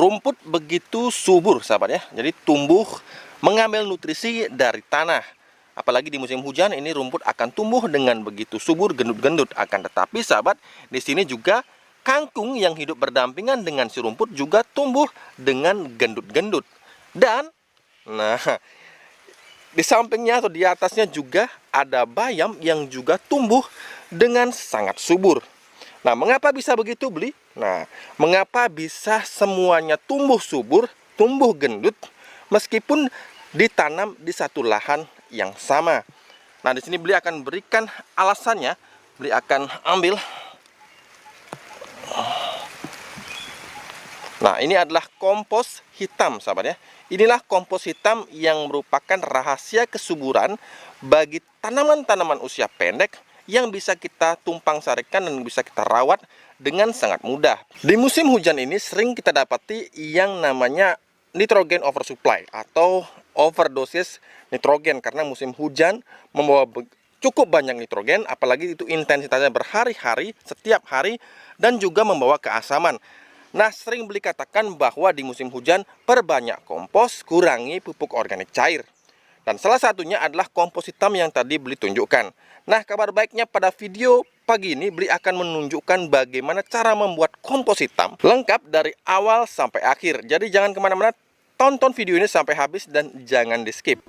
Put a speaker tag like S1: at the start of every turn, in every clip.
S1: rumput begitu subur, sahabat ya. Jadi tumbuh mengambil nutrisi dari tanah. Apalagi di musim hujan ini rumput akan tumbuh dengan begitu subur, gendut-gendut. Akan tetapi sahabat, di sini juga kangkung yang hidup berdampingan dengan si rumput juga tumbuh dengan gendut-gendut. Dan nah, di sampingnya atau di atasnya juga ada bayam yang juga tumbuh dengan sangat subur. Nah, mengapa bisa begitu, Bli? Nah, mengapa bisa semuanya tumbuh subur, tumbuh gendut, meskipun ditanam di satu lahan yang sama? Nah, di sini Bli akan berikan alasannya. Bli akan ambil. Nah, ini adalah kompos hitam, sahabat ya. Inilah kompos hitam yang merupakan rahasia kesuburan bagi tanaman-tanaman usia pendek yang bisa kita tumpang sarikan dan bisa kita rawat dengan sangat mudah. Di musim hujan ini sering kita dapati yang namanya nitrogen oversupply atau overdosis nitrogen, karena musim hujan membawa cukup banyak nitrogen, apalagi itu intensitasnya berhari-hari, setiap hari, dan juga membawa keasaman. Nah, sering Bli katakan bahwa di musim hujan perbanyak kompos, kurangi pupuk organik cair. Dan salah satunya adalah kompos hitam yang tadi Bli tunjukkan. Nah, kabar baiknya pada video pagi ini Bli akan menunjukkan bagaimana cara membuat kompos hitam lengkap dari awal sampai akhir. Jadi jangan kemana-mana, tonton video ini sampai habis dan jangan di skip.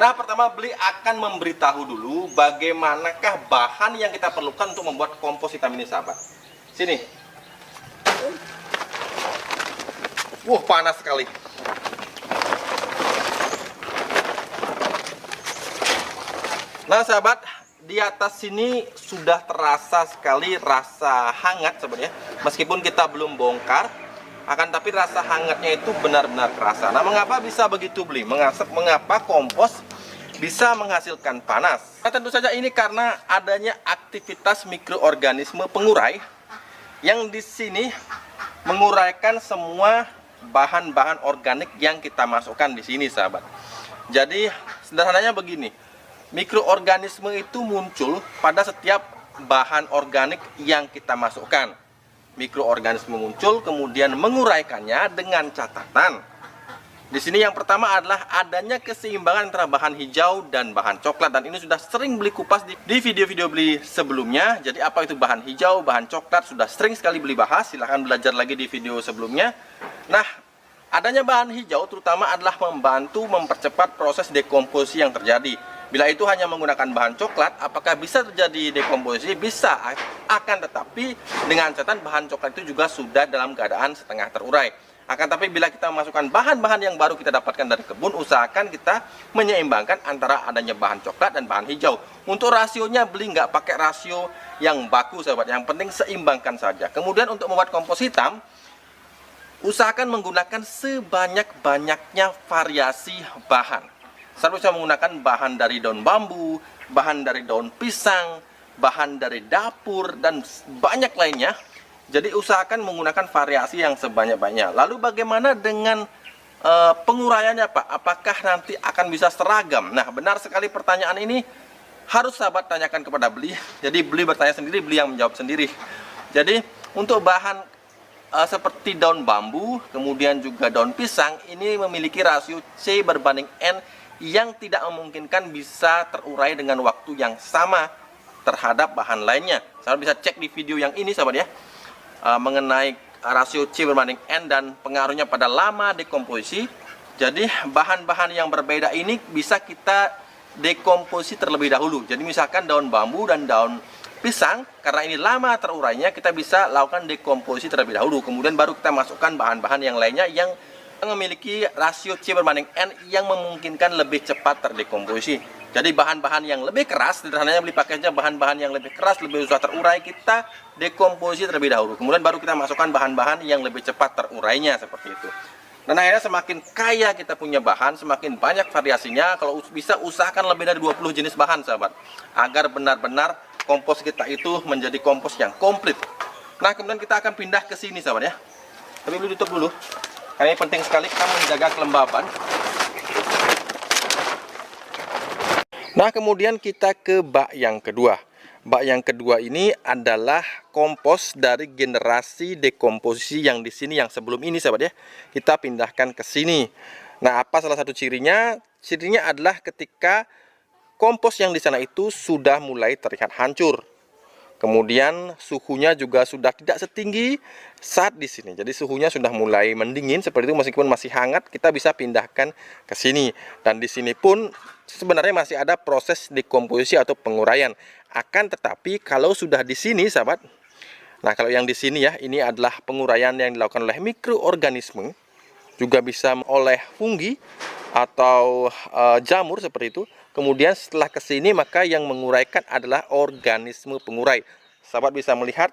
S1: Nah, pertama Bli akan memberitahu dulu bagaimanakah bahan yang kita perlukan untuk membuat kompos hitam ini, sahabat. Sini. Panas sekali. Nah, sahabat, di atas sini sudah terasa sekali rasa hangat sebenarnya. Meskipun kita belum bongkar, akan tapi rasa hangatnya itu benar-benar kerasa. Nah, mengapa bisa begitu, Bli? Mengapa kompos bisa menghasilkan panas? Nah, tentu saja ini karena adanya aktivitas mikroorganisme pengurai yang di sini menguraikan semua bahan-bahan organik yang kita masukkan di sini, sahabat. Jadi sederhananya begini, mikroorganisme itu muncul pada setiap bahan organik yang kita masukkan. Mikroorganisme muncul kemudian menguraikannya dengan catatan. Di sini yang pertama adalah adanya keseimbangan antara bahan hijau dan bahan coklat, dan ini sudah sering Bli kupas di video-video Bli sebelumnya. Jadi apa itu bahan hijau, bahan coklat sudah sering sekali Bli bahas. Silahkan belajar lagi di video sebelumnya. Nah, adanya bahan hijau terutama adalah membantu mempercepat proses dekomposisi yang terjadi. Bila itu hanya menggunakan bahan coklat, apakah bisa terjadi dekomposisi? Bisa, akan tetapi dengan catatan bahan coklat itu juga sudah dalam keadaan setengah terurai. Akan tapi bila kita memasukkan bahan-bahan yang baru kita dapatkan dari kebun, usahakan kita menyeimbangkan antara adanya bahan coklat dan bahan hijau. Untuk rasionya Bli nggak pakai rasio yang baku, sahabat. Yang penting seimbangkan saja. Kemudian untuk membuat kompos hitam, usahakan menggunakan sebanyak-banyaknya variasi bahan. Saya bisa menggunakan bahan dari daun bambu, bahan dari daun pisang, bahan dari dapur, dan banyak lainnya. Jadi usahakan menggunakan variasi yang sebanyak-banyaknya. Lalu bagaimana dengan penguraiannya, Pak? Apakah nanti akan bisa seragam? Nah, benar sekali pertanyaan ini harus sahabat tanyakan kepada Bli. Jadi Bli bertanya sendiri, Bli yang menjawab sendiri. Jadi untuk bahan seperti daun bambu, kemudian juga daun pisang, ini memiliki rasio C berbanding N yang tidak memungkinkan bisa terurai dengan waktu yang sama terhadap bahan lainnya. Sahabat bisa cek di video yang ini, sahabat ya, mengenai rasio C berbanding N dan pengaruhnya pada lama dekomposisi. Jadi bahan-bahan yang berbeda ini bisa kita dekomposisi terlebih dahulu. Jadi misalkan daun bambu dan daun pisang, karena ini lama terurainya, kita bisa lakukan dekomposisi terlebih dahulu. Kemudian baru kita masukkan bahan-bahan yang lainnya yang memiliki rasio C berbanding N yang memungkinkan lebih cepat terdekomposisi. Jadi bahan-bahan yang lebih keras, sederhananya Bli pakainya bahan-bahan yang lebih keras, lebih susah terurai, kita dekomposisi terlebih dahulu. Kemudian baru kita masukkan bahan-bahan yang lebih cepat terurainya, seperti itu. Dan akhirnya semakin kaya kita punya bahan, semakin banyak variasinya. Kalau bisa usahakan lebih dari 20 jenis bahan, sahabat, agar benar-benar kompos kita itu menjadi kompos yang komplit. Nah, kemudian kita akan pindah ke sini, sahabat ya. Tapi belum ditutup dulu. Karena ini penting sekali kita menjaga kelembaban. Nah, kemudian kita ke bak yang kedua. Bak yang kedua ini adalah kompos dari generasi dekomposisi yang di sini, yang sebelum ini sahabat ya. Kita pindahkan ke sini. Nah, apa salah satu cirinya? Cirinya adalah ketika kompos yang di sana itu sudah mulai terlihat hancur. Kemudian suhunya juga sudah tidak setinggi saat di sini. Jadi suhunya sudah mulai mendingin seperti itu, meskipun masih hangat kita bisa pindahkan ke sini. Dan di sini pun sebenarnya masih ada proses dekomposisi atau penguraian. Akan tetapi kalau sudah di sini sahabat, nah kalau yang di sini ya, ini adalah penguraian yang dilakukan oleh mikroorganisme, juga bisa oleh fungi atau jamur seperti itu. Kemudian setelah ke sini maka yang menguraikan adalah organisme pengurai. Sahabat bisa melihat.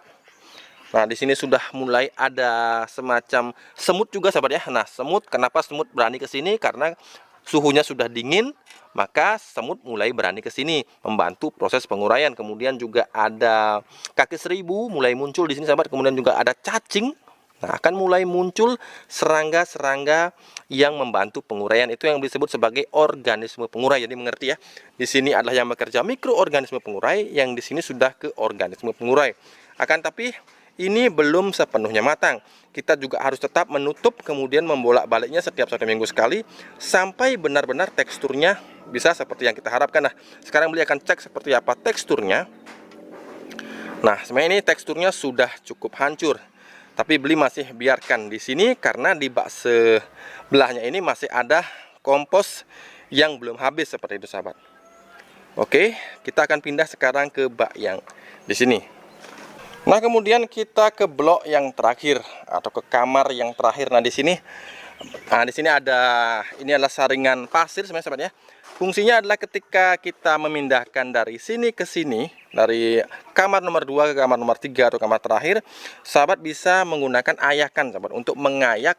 S1: Nah, di sini sudah mulai ada semacam semut juga sahabat ya. Nah, semut, kenapa semut berani ke sini? Karena suhunya sudah dingin, maka semut mulai berani ke sini membantu proses penguraian. Kemudian juga ada kaki seribu mulai muncul di sini sahabat. Kemudian juga ada cacing. Nah, akan mulai muncul serangga-serangga yang membantu penguraian. Itu yang disebut sebagai organisme pengurai. Jadi mengerti ya. Di sini adalah yang bekerja mikroorganisme pengurai, yang di sini sudah ke organisme pengurai. Akan tapi ini belum sepenuhnya matang. Kita juga harus tetap menutup, kemudian membolak-baliknya setiap 1 minggu sekali sampai benar-benar teksturnya bisa seperti yang kita harapkan. Nah, sekarang beli akan cek seperti apa teksturnya. Nah, sebenarnya ini teksturnya sudah cukup hancur. Tapi beli masih biarkan di sini karena di bak sebelahnya ini masih ada kompos yang belum habis seperti itu sahabat. Oke, kita akan pindah sekarang ke bak yang di sini. Nah, kemudian kita ke blok yang terakhir atau ke kamar yang terakhir. Nah, di sini ada, ini adalah saringan pasir sebenarnya sahabat ya. Fungsinya adalah ketika kita memindahkan dari sini ke sini, dari kamar nomor 2 ke kamar nomor 3 atau kamar terakhir, sahabat bisa menggunakan ayakan sahabat untuk mengayak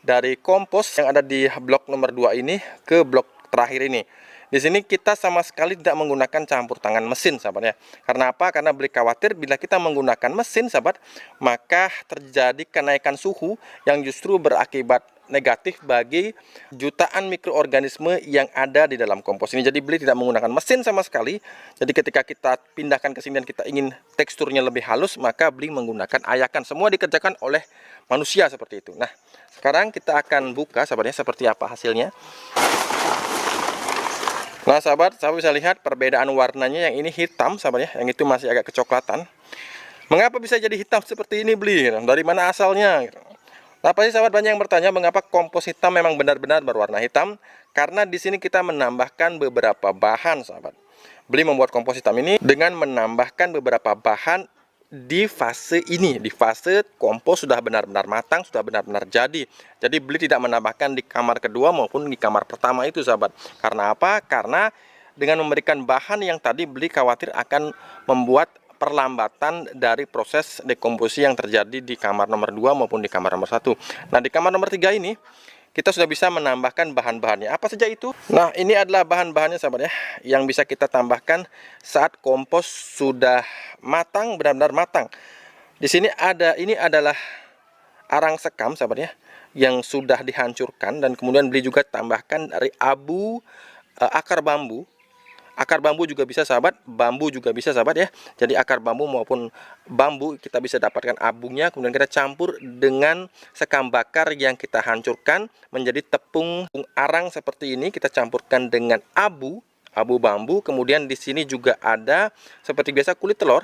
S1: dari kompos yang ada di blok nomor 2 ini ke blok terakhir ini. Di sini kita sama sekali tidak menggunakan campur tangan mesin sahabat ya. Karena apa? Karena beli khawatir bila kita menggunakan mesin sahabat, maka terjadi kenaikan suhu yang justru berakibat negatif bagi jutaan mikroorganisme yang ada di dalam kompos ini. Jadi beli tidak menggunakan mesin sama sekali. Jadi ketika kita pindahkan ke sini dan kita ingin teksturnya lebih halus, maka beli menggunakan ayakan. Semua dikerjakan oleh manusia seperti itu. Nah, sekarang kita akan buka sahabatnya seperti apa hasilnya. Nah sahabat bisa lihat perbedaan warnanya. Yang ini hitam sahabat ya, yang itu masih agak kecoklatan. Mengapa bisa jadi hitam seperti ini beli? Dari mana asalnya? Nah, pasti sahabat banyak yang bertanya mengapa kompos hitam memang benar-benar berwarna hitam. Karena di sini kita menambahkan beberapa bahan sahabat. Beli membuat kompos hitam ini dengan menambahkan beberapa bahan di fase ini. Di fase kompos sudah benar-benar matang, sudah benar-benar jadi. Jadi beli tidak menambahkan di kamar kedua maupun di kamar pertama itu sahabat. Karena apa? Karena dengan memberikan bahan yang tadi beli khawatir akan membuat perlambatan dari proses dekomposisi yang terjadi di kamar nomor 2 maupun di kamar nomor 1. Nah, di kamar nomor 3 ini kita sudah bisa menambahkan bahan-bahannya. Apa saja itu? Nah, ini adalah bahan-bahannya sahabat ya, yang bisa kita tambahkan saat kompos sudah matang, benar-benar matang. Di sini ini adalah arang sekam sahabat ya, yang sudah dihancurkan, dan kemudian beli juga tambahkan dari abu akar bambu. Akar bambu juga bisa sahabat, bambu juga bisa sahabat ya. Jadi akar bambu maupun bambu kita bisa dapatkan abunya, kemudian kita campur dengan sekam bakar yang kita hancurkan menjadi tepung arang seperti ini. Kita campurkan dengan abu bambu, kemudian di sini juga ada seperti biasa kulit telur.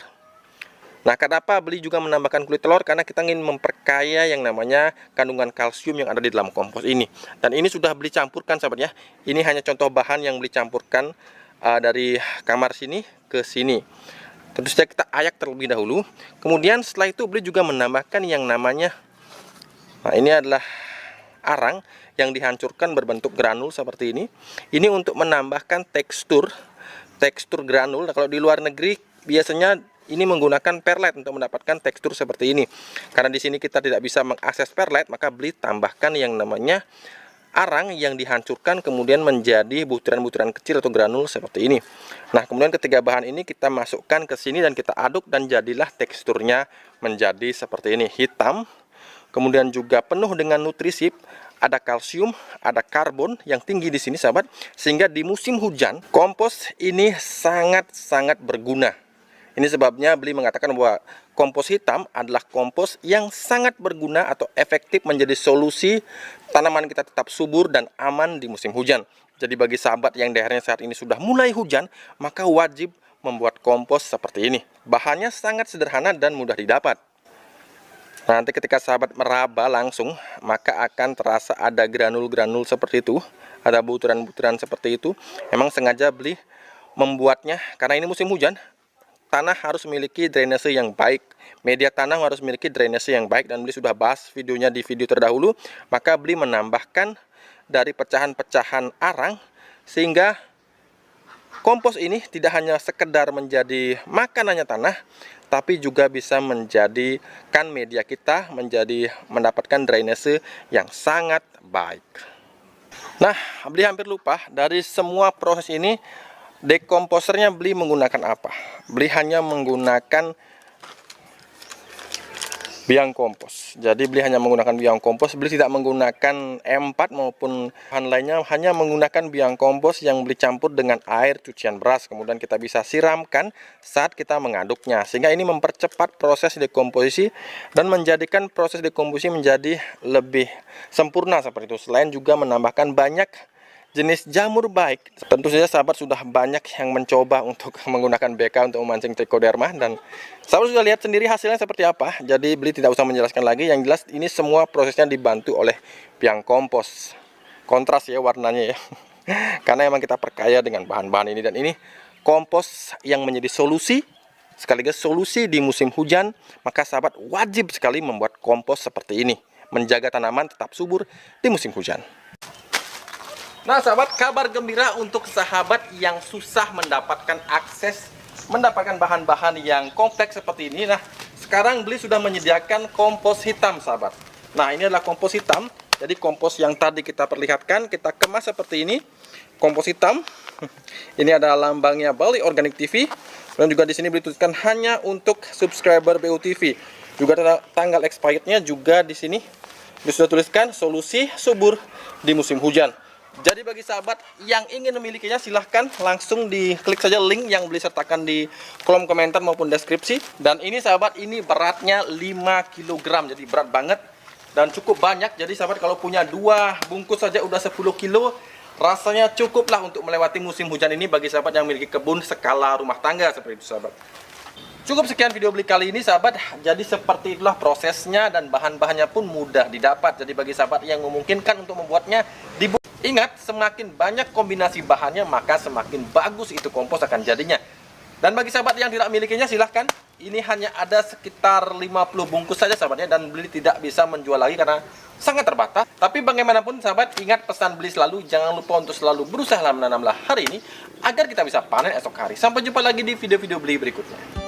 S1: Nah, kenapa beli juga menambahkan kulit telur? Karena kita ingin memperkaya yang namanya kandungan kalsium yang ada di dalam kompos ini. Dan ini sudah beli campurkan sahabat ya. Ini hanya contoh bahan yang beli campurkan dari kamar sini ke sini. Tentu saja kita ayak terlebih dahulu. Kemudian setelah itu beli juga menambahkan yang namanya, nah ini adalah arang yang dihancurkan berbentuk granul seperti ini. Ini untuk menambahkan tekstur granul. Nah, kalau di luar negeri biasanya ini menggunakan perlet untuk mendapatkan tekstur seperti ini. Karena di sini kita tidak bisa mengakses perlet, maka beli tambahkan yang namanya arang yang dihancurkan kemudian menjadi butiran-butiran kecil atau granul seperti ini. Nah, kemudian ketiga bahan ini kita masukkan ke sini dan kita aduk, dan jadilah teksturnya menjadi seperti ini, hitam. kemudian juga penuh dengan nutrisi, ada kalsium, ada karbon yang tinggi di sini sahabat, sehingga di musim hujan kompos ini sangat-sangat berguna. Ini sebabnya Beli mengatakan bahwa kompos hitam adalah kompos yang sangat berguna atau efektif menjadi solusi tanaman kita tetap subur dan aman di musim hujan. Jadi bagi sahabat yang daerahnya saat ini sudah mulai hujan, maka wajib membuat kompos seperti ini. Bahannya sangat sederhana dan mudah didapat. Nanti ketika sahabat meraba langsung, maka akan terasa ada granul-granul seperti itu, ada butiran-butiran seperti itu. Memang sengaja Beli membuatnya karena ini musim hujan. Tanah harus memiliki drainase yang baik, media tanah harus memiliki drainase yang baik, dan Beli sudah bahas videonya di video terdahulu. Maka Beli menambahkan dari pecahan-pecahan arang, sehingga kompos ini tidak hanya sekedar menjadi makanannya tanah, tapi juga bisa menjadikan media kita mendapatkan drainase yang sangat baik. Nah, Beli hampir lupa, dari semua proses ini dekomposernya Beli menggunakan apa? Beli hanya menggunakan biang kompos. Jadi Beli hanya menggunakan biang kompos. Beli tidak menggunakan M4 maupun bahan lainnya, hanya menggunakan biang kompos yang Beli campur dengan air cucian beras. Kemudian kita bisa siramkan saat kita mengaduknya, sehingga ini mempercepat proses dekomposisi dan menjadikan proses dekomposisi menjadi lebih sempurna seperti itu. Selain juga menambahkan banyak jenis jamur baik. Tentu saja sahabat sudah banyak yang mencoba untuk menggunakan BK untuk memancing trichoderma, dan sahabat sudah lihat sendiri hasilnya seperti apa. Jadi Beli tidak usah menjelaskan lagi. Yang jelas ini semua prosesnya dibantu oleh biang kompos. Kontras ya warnanya ya. Karena emang kita perkaya dengan bahan-bahan ini, dan ini kompos yang menjadi solusi sekaligus solusi di musim hujan. Maka sahabat wajib sekali membuat kompos seperti ini, menjaga tanaman tetap subur di musim hujan. Nah sahabat, kabar gembira untuk sahabat yang susah mendapatkan bahan-bahan yang kompleks seperti ini. Nah, sekarang Beli sudah menyediakan kompos hitam sahabat. Nah, ini adalah kompos hitam. Jadi kompos yang tadi kita perlihatkan, kita kemas seperti ini. Kompos hitam. Ini ada lambangnya Bali Organic TV. Dan juga di sini Beli tuliskan hanya untuk subscriber BU TV. Juga tanggal expirednya juga di sini Beli sudah tuliskan solusi subur di musim hujan. Jadi bagi sahabat yang ingin memilikinya, silahkan langsung diklik saja link yang Beli sertakan di kolom komentar maupun deskripsi. Dan ini sahabat, ini beratnya 5 kg, jadi berat banget dan cukup banyak. Jadi sahabat kalau punya 2 bungkus saja udah 10 kilo, rasanya cukuplah untuk melewati musim hujan ini bagi sahabat yang memiliki kebun skala rumah tangga seperti itu sahabat. Cukup sekian video Beli kali ini sahabat. Jadi seperti itulah prosesnya, dan bahan-bahannya pun mudah didapat. Jadi bagi sahabat yang memungkinkan untuk membuatnya, ingat, semakin banyak kombinasi bahannya, maka semakin bagus itu kompos akan jadinya. Dan bagi sahabat yang tidak memilikinya, silahkan. Ini hanya ada sekitar 50 bungkus saja sahabatnya, dan Beli tidak bisa menjual lagi karena sangat terbatas. Tapi bagaimanapun sahabat, ingat pesan Beli selalu, jangan lupa untuk selalu berusaha menanamlah hari ini agar kita bisa panen esok hari. Sampai jumpa lagi di video-video Beli berikutnya.